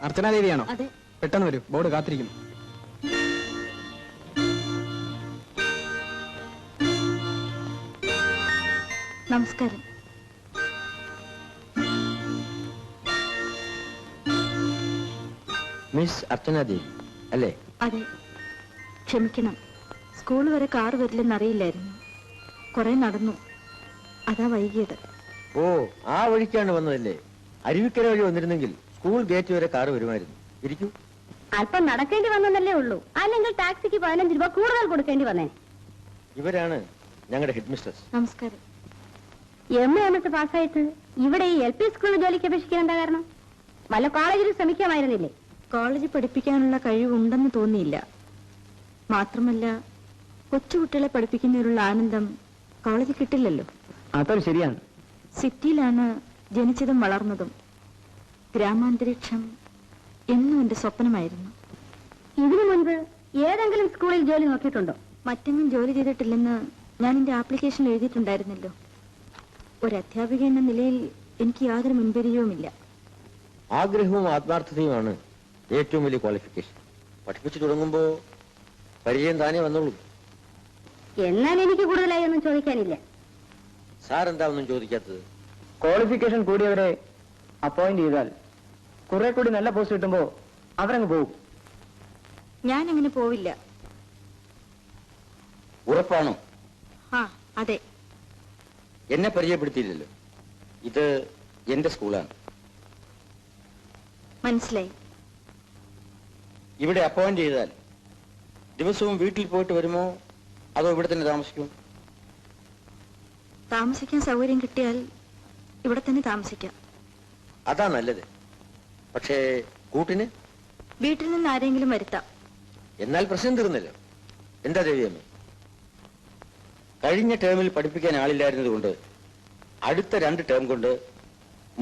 അർച്ചനാദേവിയാണോ? അതെ. പെട്ടെന്ന് വരൂ, ബോർഡ് കാത്തിരിക്കുന്നു. നമസ്കാരം. മിസ് അർച്ചനാദേവി അല്ലേ? അതെ. ക്ഷമിക്കണം, സ്കൂൾ വരെ കാർ വരില്ലെന്നറിയില്ലായിരുന്നു. കുറെ നടന്നു, അതാ വൈകിയത്. ഓ, ആ വഴിക്കാണ് വന്നതല്ലേ? അരുവിക്കര വഴി വന്നിരുന്നെങ്കിൽ സ്കൂൾ ഗേറ്റ് വരെ കാറ് വരുമായിരുന്നു. ഇരിക്കൂ. അല്പം നടക്കേണ്ടി വന്നല്ലേ ഉള്ളൂ, അല്ലെങ്കിൽ ടാക്സിക്ക് 15 രൂപ കൂടുതൽ കൊടുക്കേണ്ടി വന്നേ. ഇവരാണ് ഞങ്ങളുടെ ഹെഡ് മിസ്ട്രസ്. നമസ്കാരം. MA പാസ്സായിട്ട് ഇവിടെ ഈ LP സ്കൂളിൽ ജോലിക്ക് അപേക്ഷിക്കാൻ എന്താ കാരണം? വല്ല കോളേജിൽ ശ്രമിക്കാമായിരുന്നില്ലേ? കോളേജിൽ പഠിപ്പിക്കാനുള്ള കഴിവുണ്ടെന്ന് തോന്നിയില്ല. മാത്രമല്ല, കൊച്ചുകുട്ടികളെ പഠിപ്പിക്കുന്നതിലുള്ള ആനന്ദം കോളേജിൽ കിട്ടില്ലല്ലോ. അതൊരു ശരിയാണ്. സിറ്റിയിലാണ് ജനിച്ചതും വളർന്നതും. ഗ്രാമാന്തരീക്ഷം എന്നും എന്റെ സ്വപ്നമായിരുന്നു. ഇതിനു മുൻപ് ഏതെങ്കിലും സ്കൂളിൽ ജോലി നോക്കിയിട്ടുണ്ടോ? മറ്റെങ്ങും ജോലി ചെയ്തിട്ടില്ലെന്ന് ഞാൻ എന്റെ ആപ്ലിക്കേഷൻ എഴുതിയിട്ടുണ്ടായിരുന്നല്ലോ. ഒരു അധ്യാപിക എന്ന നിലയിൽ എനിക്ക് യാതൊരു മുൻപരിചയവുമില്ല. ആഗ്രഹവും ആത്മാർത്ഥതയുമാണ് ഏറ്റവും വലിയ ക്വാളിഫിക്കേഷൻ. പഠിപ്പിച്ചു തുടങ്ങുമ്പോ പരിചയം താനേ വന്നോളൂ. എന്നാൽ എനിക്ക് കൂടുതലായി ഒന്നും ചോദിക്കാനില്ല. സാർ എന്താ ഒന്നും ചോദിക്കാത്തത്? ക്വാളിഫിക്കേഷൻ കൂടിയവരെ അപ്പോയിന്റ് ചെയ്താൽ കുറെ കൂടി നല്ല പോസ്റ്റ് കിട്ടുമ്പോ അവരങ്ങ് പോകും. ഞാൻ അങ്ങനെ പോവില്ല. ഉറപ്പാണോ? ആ, അതെ. എന്നെ പരിചയപ്പെടുത്തിയില്ലല്ലോ. ഇത് എന്റെ സ്കൂളാണ്. മനസ്സിലായി. ഇവിടെ അപ്പോയിന്റ് ചെയ്താൽ ദിവസവും വീട്ടിൽ പോയിട്ട് വരുമോ അതോ ഇവിടെ തന്നെ താമസിക്കുമോ? താമസിക്കാൻ സൗകര്യം കിട്ടിയാൽ ഇവിടെ തന്നെ താമസിക്കാം. അതാ നല്ലത്. പക്ഷേ കൂട്ടിന് വീട്ടിൽ നിന്ന് ആരെങ്കിലും വരുത്താം. എന്നാൽ പ്രശ്നം തീർന്നല്ലോ. എന്താ ദേവിയമ്മ, കഴിഞ്ഞ ടേമിൽ പഠിപ്പിക്കാൻ ആളില്ലായിരുന്നത് കൊണ്ട് അടുത്ത 2 ടേം കൊണ്ട്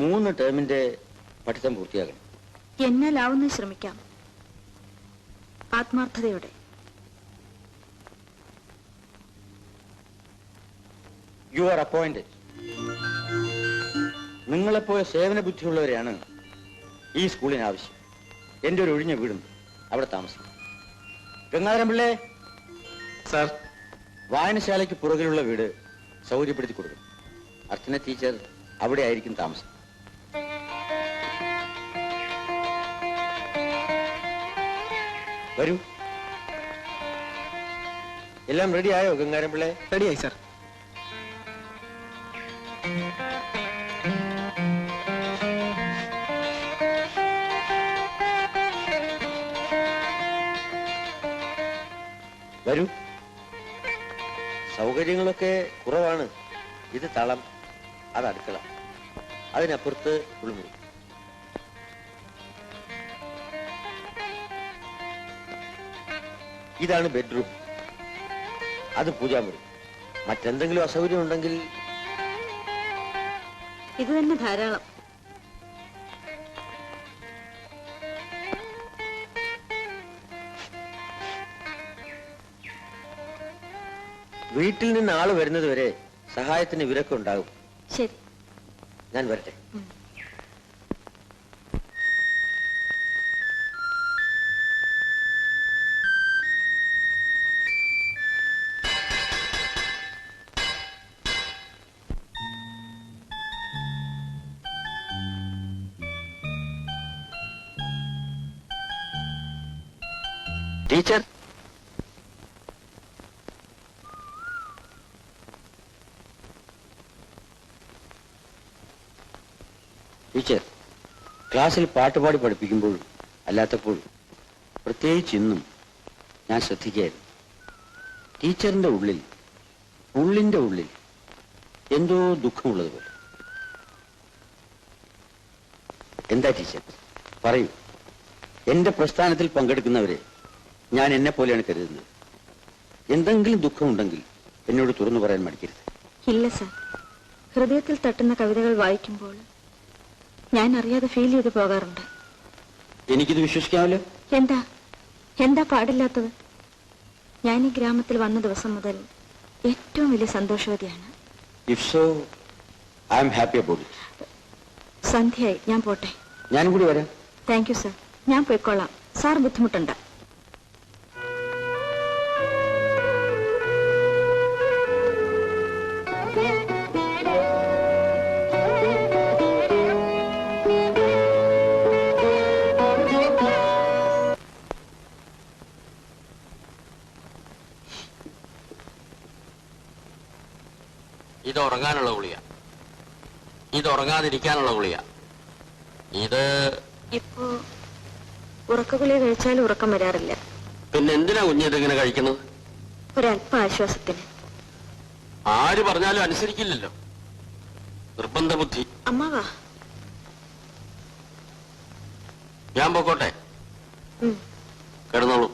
3 ടേമിന്റെ പഠിത്തം പൂർത്തിയാകണം. എന്നാലാവുന്നത് ശ്രമിക്കാം, ആത്മാർത്ഥതയോടെ. You are appointed. നിങ്ങളെപ്പോലെ സേവന ബുദ്ധിയുള്ളവരെയാണ് ഈ സ്കൂളിന് ആവശ്യം. എന്റെ ഒരു ഒഴിഞ്ഞ വീടുണ്ട്, അവിടെ താമസിക്കും. ഗംഗാധരൻ പിള്ളേ സാർ, വായനശാലയ്ക്ക് പുറകിലുള്ള വീട് സൗകര്യപ്പെടുത്തി കൊടുക്കും. അർച്ചന ടീച്ചർ അവിടെ ആയിരിക്കും താമസം. വരൂ. എല്ലാം റെഡി ആയോ ഗംഗാധരൻ പിള്ളേ? റെഡിയായി സാർ. വരൂ. സൗകര്യങ്ങളൊക്കെ കുറവാണ്. ഇത് തളം, അത് അടുക്കള, അതിനപ്പുറത്ത് കുളിമുറി. ഇതാണ് ബെഡ്റൂം, അത് പൂജാമുറി. മറ്റെന്തെങ്കിലും അസൗകര്യം ഉണ്ടെങ്കിൽ ഇത് തന്നെ ധാരാളം. വീട്ടിൽ നിന്ന് ആള് വരുന്നത് വരെ സഹായത്തിന് വിലക്കുണ്ടാകും. ശരി, ഞാൻ വരട്ടെ. ടീച്ചർ, ടീച്ചർ ക്ലാസ്സിൽ പാട്ടുപാടി പഠിപ്പിക്കുമ്പോഴും അല്ലാത്തപ്പോഴും പ്രത്യേകിച്ച് ഇന്നും ഞാൻ ശ്രദ്ധിക്കുകയായിരുന്നു. ടീച്ചറിന്റെ ഉള്ളിന്റെ ഉള്ളിൽ എന്തോ ദുഃഖമുള്ളതുപോലെ. എന്താ ടീച്ചർ പറയൂ. എന്റെ പ്രസ്ഥാനത്തിൽ പങ്കെടുക്കുന്നവരെ ഞാൻ എന്നെ പോലെയാണ് കരുതുന്നത്. എന്തെങ്കിലും ദുഃഖമുണ്ടെങ്കിൽ എന്നോട് തുറന്നു പറയാൻ മടിക്കരുത്. ഇല്ല സാർ, ഹൃദയത്തിൽ തട്ടുന്ന കവിതകൾ വായിക്കുമ്പോൾ ഞാൻ അറിയാതെ ഫീൽ ചെയ്ത് പോകാറുണ്ട്. എനിക്കിത് വിശ്വസിക്കാമല്ലോ. എന്താ പാടില്ലാത്തത്? ഞാൻ ഈ ഗ്രാമത്തിൽ വന്ന ദിവസം മുതൽ ഏറ്റവും വലിയ സന്തോഷവതിയാണ്. If so I am happy about it. സന്ധ്യയായി, ഞാൻ പോട്ടെ. ഞാനും കൂടി വരാം. Thank you sir. ഞാൻ പോയിക്കൊള്ളാം, സാർ ബുദ്ധിമുട്ടുണ്ട്. ഇത് ഉറങ്ങാനുള്ള ഗുളിക, ഇത് ഉറങ്ങാതിരിക്കാനുള്ള ഗുളിക. ഇത് ഇപ്പോ ഉറക്കഗുളിക കഴിച്ചാലും ഉറക്കം വരാറില്ല. പിന്നെ എന്തിനാ കുഞ്ഞിത് ഇങ്ങനെ കഴിക്കുന്നത്? ഒരല്പ ആശ്വാസത്തിന്. ആര് പറഞ്ഞാലും അനുസരിക്കില്ലല്ലോ, നിർബന്ധ ബുദ്ധി. അമ്മാവാ, ഞാൻ പൊക്കോട്ടെ? കിടന്നോളൂ.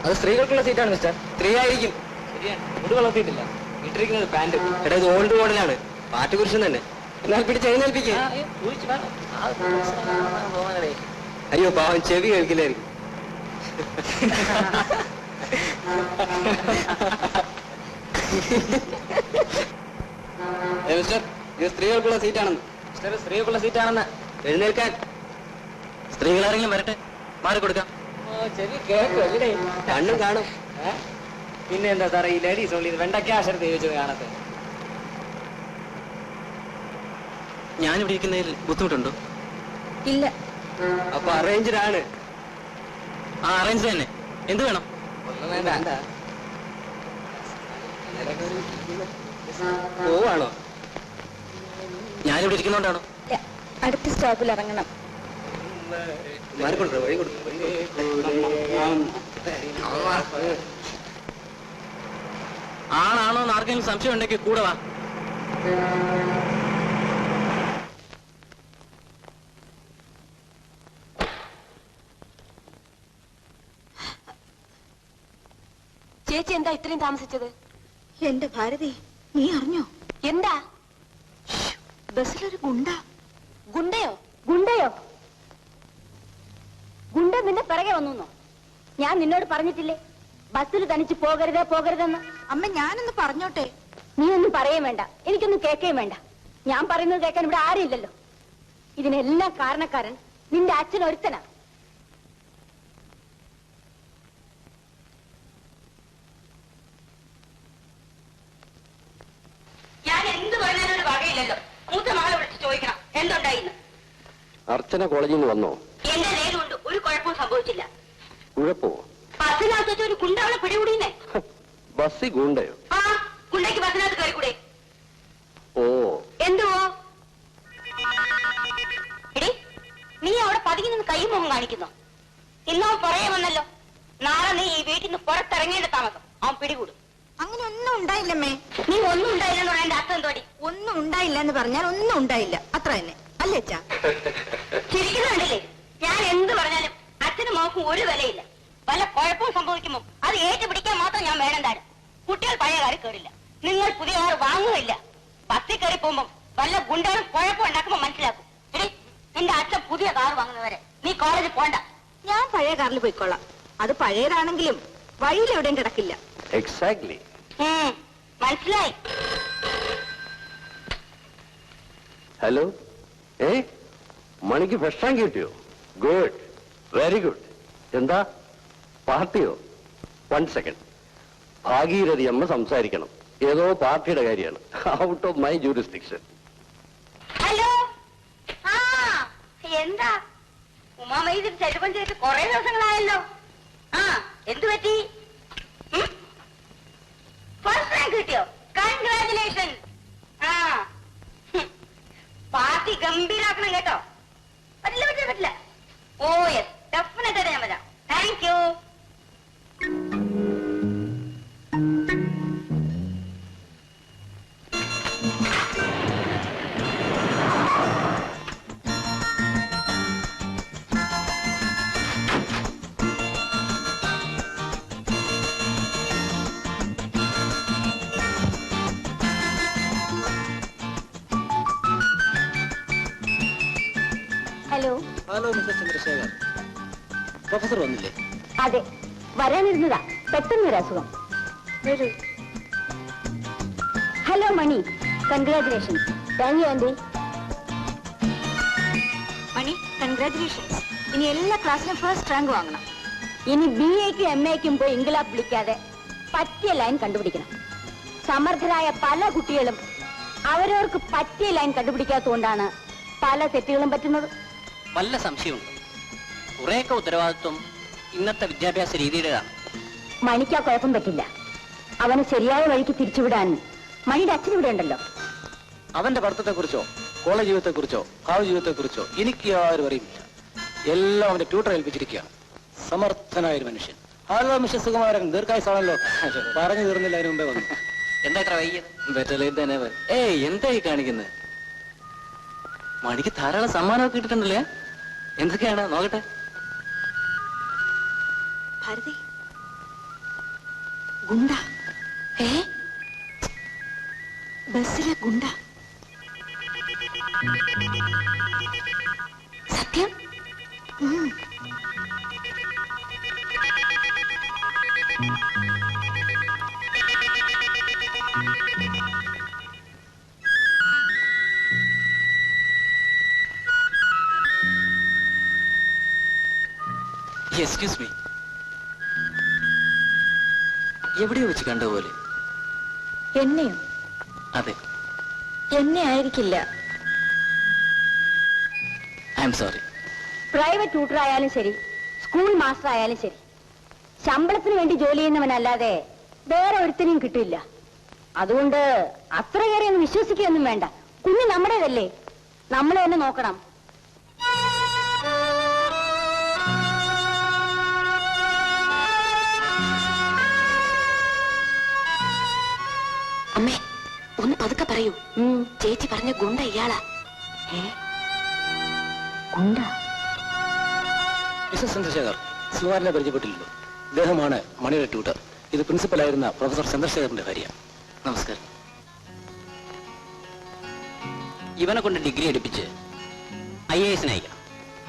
അത് സ്ത്രീകൾക്കുള്ള സീറ്റാണ് മിസ്റ്റർ. സ്ത്രീ ആയിരിക്കും. ശരിയാണ്, മുടി വളർത്തിയിട്ടില്ല. ഇട്ടിരിക്കുന്നത് പാന്റ്. എടാ ഇത് ഓൾഡ് മോഡലാണ്, പാട്ടുകുരിശൻ തന്നെ. എന്നാൽ പിടിച്ച് എഴുന്നേൽപ്പിക്കേ. അയ്യോ പാവം, ചെവി കേൾക്കില്ലായിരിക്കും. മിസ്റ്റർ, ഇത് സ്ത്രീകൾക്കുള്ള സീറ്റാണെന്ന്. മിസ്റ്റർ, സ്ത്രീകൾക്കുള്ള സീറ്റാണെന്ന്. എഴുന്നേൽക്കാൻ. സ്ത്രീകളാരെങ്കിലും വരട്ടെ, മാറിക്കൊടുക്കാം. ചെവി കേൾക്കുമല്ലേ? കണ്ണും കാണും. പിന്നെ എന്താ സാറേ ഈ ലേഡീസ് ഓൺലി വെണ്ടയ്ക്ക അക്ഷരത്തെ ചോദിച്ചത് കാണത്തെ? ഞാനിവിടെ ഇരിക്കുന്നതിൽ ബുദ്ധിമുട്ടുണ്ടോ? ഇല്ല. അപ്പൊ അറേഞ്ച്ഡാണ്. ആ അറേഞ്ച് തന്നെ. എന്ത് വേണം? വേണ്ട. പോവാണോ? ഞാനിവിടെ ഇരിക്കുന്നോണ്ടാണോ? അടുത്ത സ്റ്റോപ്പിൽ ഇറങ്ങണം. മാറിക്കൊണ്ടോ, വഴി കൊടുക്കും. ആണാണോ എന്ന് ആർക്കെങ്കിലും സംശയം ഉണ്ടെങ്കിൽ കൂടെ വാ. ചേച്ചി എന്താ ഇത്രയും താമസിച്ചത്? എന്റെ ഭാരതി, നീ അറിഞ്ഞോ? എന്താ? ബസ്സിലൊരു ഗുണ്ട. ഗുണ്ടയോ? ഗുണ്ടയോ? ഗുണ്ട നിന്റെ പിറകെ വന്നു? ഞാൻ നിന്നോട് പറഞ്ഞിട്ടില്ലേ ബസ്സിൽ തനിച്ച് പോകരുതേ പോകരുതെന്ന്? അമ്മ, ഞാനൊന്ന് പറഞ്ഞോട്ടെ? നീ ഒന്നും പറയുകയും വേണ്ട, എനിക്കൊന്നും കേൾക്കുകയും വേണ്ട. ഞാൻ പറയുന്നത് കേൾക്കാൻ ഇവിടെ ആരുമില്ലല്ലോ. ഇതിനെല്ലാം കാരണക്കാരൻ നിന്റെ അച്ഛൻ ഒരുത്തനാ. ഞാൻ എന്ത് പറഞ്ഞാലും വകയില്ലല്ലോ. മൂത്ത മകളെ വിളിച്ച് ചോദിക്കണം എന്തുണ്ടായിന്ന്. അർച്ചന കോളേജിൽ നിന്ന് വന്നോ? എന്റെ നേരുകൊണ്ട് ഒരു കുഴപ്പവും സംഭവിച്ചില്ല. കുഴപ്പോ? ബസ്സിനകത്ത് വെച്ച് ഒരു ഗുണ്ട അവളെ പിടികൂടിയെന്നേ. ബസ്സി ഗുണ്ടയോ? ആ ഗുണ്ടയ്ക്ക് ബസ്സിനകത്ത് കയറിക്കൂടെ? ഓ, എന്തുവോ? എടി, നീ അവിടെ പതുങ്ങി നിന്ന് കൈ മുഖം കാണിക്കുന്നു. ഇന്നോ പുറകെ വന്നല്ലോ. നാളെ നീ ഈ വീട്ടിൽ നിന്ന് പുറത്തിറങ്ങേണ്ട താമസം അവൻ പിടികൂടും. അങ്ങനെ ഒന്നും ഉണ്ടായില്ലമ്മേ. നീ ഒന്നും ഉണ്ടായില്ലെന്ന് പറയാൻ എന്റെ അർത്ഥം തോടി. ഒന്നും ഉണ്ടായില്ല എന്ന് പറഞ്ഞാൽ ഒന്നും ഉണ്ടായില്ല, അത്ര തന്നെ അല്ലേ അച്ഛാ? ചിരിക്കുന്നുണ്ടല്ലേ? ഞാൻ എന്ത് പറഞ്ഞാലും അച്ഛനും മോക്കും ഒരു വിലയില്ല. വല്ല കുഴപ്പവും സംഭവിക്കുമ്പോ അത് ഏറ്റുപിടിക്കാൻ മാത്രം ഞാൻ വേണം താനും. കുട്ടികൾ പഴയ കാര്യം കയറില്ല, നിങ്ങൾ പുതിയ കാർ വാങ്ങുകയില്ല. ബസ്സിൽ കയറി പോകുമ്പോ വല്ല ഗുണ്ടകളും കുഴപ്പം ഉണ്ടാക്കുമ്പോ മനസ്സിലാക്കും. എടി, നിന്റെ അച്ഛൻ പുതിയ കാർ വാങ്ങുന്നവരെ നീ കോളേജിൽ പോണ്ട. ഞാൻ പഴയ കാറിൽ പോയിക്കൊള്ളാം. അത് പഴയതാണെങ്കിലും വഴിയിൽ എവിടെയും കിടക്കില്ല. എക്സാക്ട്ലി. മനസ്സിലായി? ഹലോ, മണിക്ക് ഭക്ഷണം കിട്ടിയോ? Good, very good. എന്താ പാർട്ടിയോ? 1 സെക്കൻഡ്. ഭാഗീരഥി അമ്മ സംസാരിക്കണം. ഏതോ പാർട്ടിയുടെ കാര്യമാണ്, out of my jurisdiction. Hello, ആ എന്താ ഉമാമൈതിൽ ചെലപ്പം ചെയ്തിട്ട് കുറെ ദിവസങ്ങളായല്ലോ. ആ എന്തു പറ്റി? ഫസ്റ്റ് റാങ്ക് കിട്ടിയോ? കൺഗ്രാജുലേഷൻ. ആ പാർട്ടി ഗംഭീരാക്കണം കേട്ടോ. Hello. Hello mister Chandrasekhar. Professor വന്നില്ലേ? അതെ, വരാനിരുന്നതാ. പെട്ടെന്നൊരു അസുഖം. വരൂ. Hello Mani, congratulations. Thank you aunty. Mani, congratulations. ഇനി എല്ലാ ക്ലാസ്സിലും ഫസ്റ്റ് റാങ്ക് വാങ്ങണം. ഇനി BA-ക്കും MA-ക്കും പോയി ഇംഗ്ലാബ് വിളിക്കാതെ പറ്റിയ ലൈൻ കണ്ടുപിടിക്കണം. സമർത്ഥരായ പല കുട്ടികളും അവരവർക്ക് പറ്റിയ ലൈൻ കണ്ടുപിടിക്കാത്തതുകൊണ്ടാണ് പല തെറ്റുകളും പറ്റുന്നത്. വല്ല സംശയമുണ്ട്. കുറേയൊക്കെ ഉത്തരവാദിത്വം ഇന്നത്തെ വിദ്യാഭ്യാസ രീതിയുടേതാണ്. മണിക്കാ കുഴപ്പം പറ്റില്ല. അവന് ശരിയായ വഴിക്ക് തിരിച്ചുവിടാൻ മണിയുടെ അച്ഛൻ ഇവിടെ ഉണ്ടല്ലോ. അവന്റെ പഠിത്തത്തെ കുറിച്ചോ കോളേജ് ജീവിതത്തെ കുറിച്ചോ ഭാവി ജീവിതത്തെ കുറിച്ചോ എനിക്ക് യാതൊരു അറിയില്ല. എല്ലാം അവന്റെ ട്യൂട്ടർ ഏൽപ്പിച്ചിരിക്കുകയാണ്. സമർത്ഥനായ ഒരു മനുഷ്യൻ. ഹലോ മിസ്റ്റർ സുകുമാരൻ, ദീർഘായുസാണല്ലോ. പറഞ്ഞു തീർന്നില്ല, അതിന് മുമ്പേ വന്നു. എന്താ ഇത്ര വൈകിയത്? ഏയ് എന്തായി കാണിക്കുന്നത്? മണിക്ക് ധാരാളം സമ്മാനമൊക്കെ കിട്ടിയിട്ടുണ്ടല്ലേ? എന്തൊക്കെയാണ് നോക്കട്ടെ. ഭാരതി, ഗുണ്ട. ബസ്സിലെ ഗുണ്ട. സത്യം? എക്സ്ക്യൂസ് മീ, എവിടെയോ വെച്ച് കണ്ടപോലെ. എന്നെയോ? അതെ. എന്നെ ആയിരിക്കില്ല. I am sorry. Private tutor ആയാലും ശരി, സ്കൂൾ മാസ്റ്റർ ആയാലും ശരി, ശമ്പളത്തിന് വേണ്ടി ജോലി ചെയ്യുന്നവനല്ലാതെ വേറെ ഒരുത്തനെയും കിട്ടില്ല. അതുകൊണ്ട് അത്രയേറെ ഒന്നും വിശ്വസിക്കുകയൊന്നും വേണ്ട. കുഞ്ഞ് നമ്മുടേതല്ലേ, നമ്മൾ തന്നെ നോക്കണം. അമ്മേ, ഒന്ന് പതുക്കെ പറയൂ. ചേച്ചി പറഞ്ഞ ഗുണ്ട ഇയാളാ. ഗുണ്ട? മിസ്റ്റർ ചന്ദ്രശേഖർ, സുകുമാരനെ പരിചയപ്പെട്ടില്ലല്ലോ. ഇദ്ദേഹമാണ് മണിയുടെ ട്യൂട്ടർ. ഇത് പ്രിൻസിപ്പലായിരുന്ന പ്രൊഫസർ ചന്ദ്രശേഖറിന്റെ ഭാര്യ. നമസ്കാരം. ഇവനെ കൊണ്ട് ഡിഗ്രി എടുപ്പിച്ച് IAS അയക്കണം.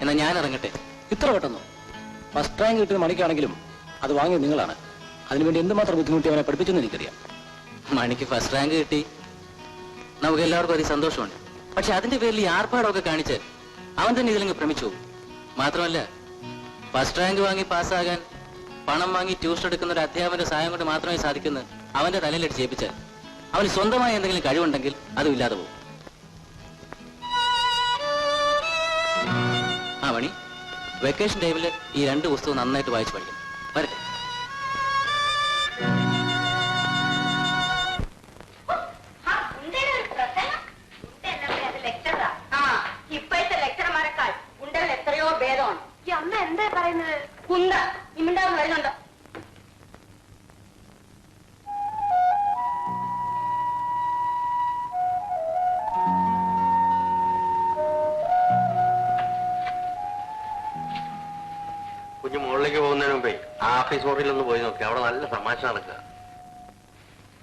എന്നാ ഞാൻ ഇറങ്ങട്ടെ. ഇത്ര പെട്ടെന്നോ? ഫസ്റ്റ് റാങ്ക് കിട്ടിയ മണിക്കാണെങ്കിലും അത് വാങ്ങിയത് നിങ്ങളാണ്. അതിനുവേണ്ടി എന്തുമാത്രം ബുദ്ധിമുട്ടി അവനെ പഠിപ്പിച്ചെന്ന് എനിക്കറിയാം. മണിക്ക് ഫസ്റ്റ് റാങ്ക് കിട്ടി, നമുക്ക് എല്ലാവർക്കും അതി സന്തോഷമുണ്ട്. പക്ഷെ അതിന്റെ പേരിൽ ഈ ആർപ്പാടമൊക്കെ കാണിച്ച് അവൻ തന്നെ ഇതിലങ്ങ് ഭ്രമിച്ചു പോകും. മാത്രമല്ല, ഫസ്റ്റ് റാങ്ക് വാങ്ങി പാസ്സാകാൻ പണം വാങ്ങി ട്യൂഷൻ എടുക്കുന്ന ഒരു അധ്യാപകന്റെ സഹായം കൊണ്ട് മാത്രമേ സാധിക്കുന്നത് അവന്റെ തലയിലടിച്ച് ഏൽപ്പിച്ചാൽ അവന് സ്വന്തമായി എന്തെങ്കിലും കഴിവുണ്ടെങ്കിൽ അതും ഇല്ലാതെ പോകും. ആ മണി, വെക്കേഷൻ ടൈമിൽ ഈ 2 പുസ്തകം നന്നായിട്ട് വായിച്ച് പഠിക്കണം. വരട്ടെ. ഇപ്പോഴത്തെ ലെക്ചർമാരെക്കാൾ ഉണ്ടൽ എത്രയോ ഭേദമാണ്. ഈ അമ്മ എന്താ പറയുന്നത്? കുന്ത ഇമിണ്ടാവും വരുന്നുണ്ടോ? കുഞ്ഞു മുകളിലേക്ക് പോകുന്നതിന് മുമ്പേ ആഫീസ് മുറിയിലൊന്ന് പോയി നോക്കി. അവിടെ നല്ല തമാശ നടക്കുക.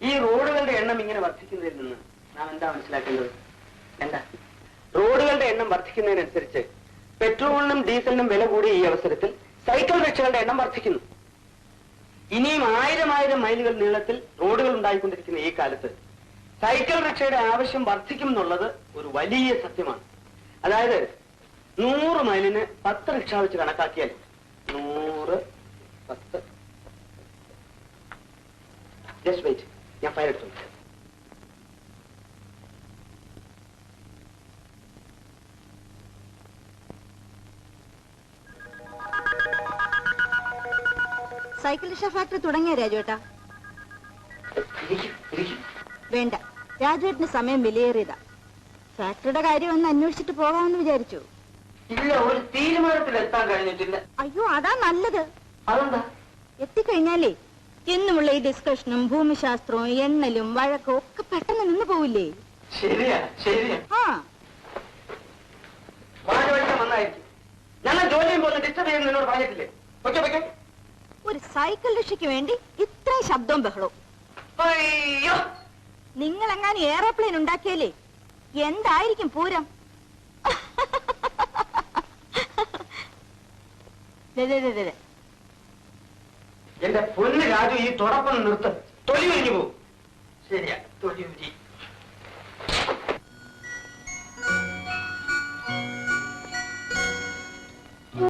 ഈ റോഡുകളുടെ എണ്ണം ഇങ്ങനെ വർദ്ധിക്കുന്നതിൽ നിന്ന് നാം എന്താ മനസ്സിലാക്കേണ്ടത്? എന്താ? റോഡുകളുടെ എണ്ണം വർദ്ധിക്കുന്നതിനനുസരിച്ച് പെട്രോളിനും ഡീസലിനും വില കൂടിയ ഈ അവസരത്തിൽ സൈക്കിൾ റിക്ഷകളുടെ എണ്ണം വർദ്ധിക്കുന്നു. ഇനിയും 1000 മൈലുകൾ നീളത്തിൽ റോഡുകൾ ഉണ്ടായിക്കൊണ്ടിരിക്കുന്ന ഈ കാലത്ത് സൈക്കിൾ റിക്ഷയുടെ ആവശ്യം വർദ്ധിക്കും എന്നുള്ളത് ഒരു വലിയ സത്യമാണ്. അതായത് 100 മൈലിന് 10 റിക്ഷ വെച്ച് കണക്കാക്കിയാൽ 100 10. ജസ്റ്റ് വെയിറ്റ്, ഞാൻ ഫയൽ എടുത്തു. സൈക്കിൾ റിക്ഷ ഫാക്ടറി തുടങ്ങിയ രാജുവേട്ടാ? വേണ്ട, രാജുവേട്ടിന് സമയം വിലയേറിയതാ. ഫാക്ടറിയുടെ കാര്യം ഒന്ന് അന്വേഷിച്ചിട്ട് പോകാമെന്ന് വിചാരിച്ചു. ഇല്ല, ഒരു തീരുമാനത്തിൽ എത്താൻ കഴിഞ്ഞിട്ടില്ല. അയ്യോ, അതാ നല്ലത്. അതെന്താ? എത്തിക്കഴിഞ്ഞാലേ എന്നുമുള്ള ഈ ഡിസ്കഷനും ഭൂമിശാസ്ത്രവും എണ്ണലും വഴക്കും ഒക്കെ പെട്ടെന്ന് നിന്ന് പോവില്ലേ? ശരിയാ ശരിയാ. ആ, നന്നായിരിക്കും. ഞങ്ങൾ ജോലിയും പോലെ ഡിസ്റ്റർബ് ചെയ്യുന്ന എന്നോട് പറഞ്ഞിട്ടില്ലേ? ഓക്കെ. ഒരു സൈക്കിൾ റിക്ഷയ്ക്ക് വേണ്ടി ഇത്രയും ശബ്ദവും ബഹളവും. അയ്യോ, നിങ്ങളെങ്ങാനും എയറോപ്ലെയിൻ ഉണ്ടാക്കിയാലേ എന്തായിരിക്കും പൂരം? എന്റെ പൊന്ന് രാജു ഈ തുടക്കം നിർത്ത് തൊലി ഒഴിഞ്ഞു പോകും ശരിയാ തൊലി ഒഴി